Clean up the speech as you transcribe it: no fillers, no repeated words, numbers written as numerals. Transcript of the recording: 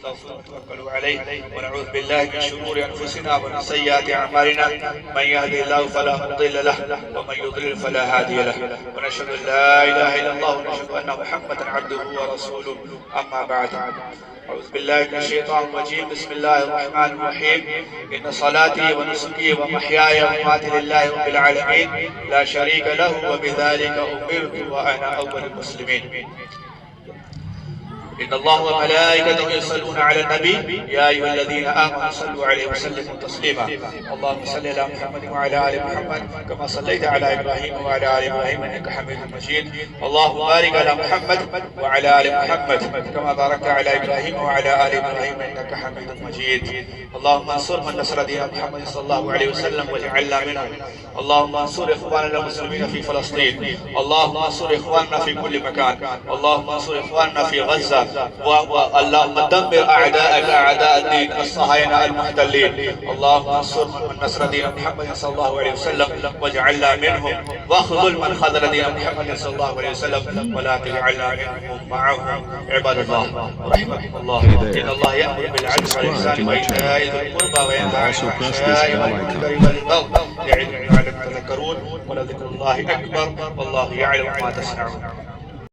ونستغفره ونتوكل عليه ونعوذ بالله من شرور أنفسنا ومن سيئات أعمالنا، من يهده الله فلا مضل له ومن يضلل فلا هادي له، ونشهد أن لا إله إلا الله ونشهد أن محمدا عبده ورسوله. أما بعد، أعوذ بالله من الشيطان الرجيم. بسم الله الرحمن الرحيم. إن صلاتي ونسكي ومحياي ومماتي لله رب العالمين لا شريك له وبذلك أمرت وأنا أول المسلمين. إن الله وملائكته يصلون على النبي يا أيها الذين آمنوا صلوا عليه وسلموا تسليما. اللهم صل على محمد وعلى آل محمد كما صليت على إبراهيم وعلى آل إبراهيم إنك حميد مجيد. اللهم بارك على محمد وعلى آل محمد كما باركت على إبراهيم وعلى آل إبراهيم إنك حميد مجيد. اللهم انصر من نصر دين محمد صلى الله عليه وسلم واجعلنا منهم. اللهم انصر إخواننا المسلمين في فلسطين. اللهم انصر إخواننا في كل مكان. اللهم انصر إخواننا في غزة. اللهم دمر أعداءك أعداء الدين الصهاينة المحتلين. اللهم انصر من نصر دين محمد صلى الله عليه وسلم واجعلنا منهم، واخذل من خذل دين محمد صلى الله عليه وسلم ولا تجعلنا منهم معهم. عباد الله رحمكم الله، إن الله يأمر بالعدل والإحسان وإيتاء ذي القربى وينهى عن الفحشاء والمنكر والبغي يعظكم لعلكم تذكرون. ولذكر الله أكبر والله يعلم ما تصنعون.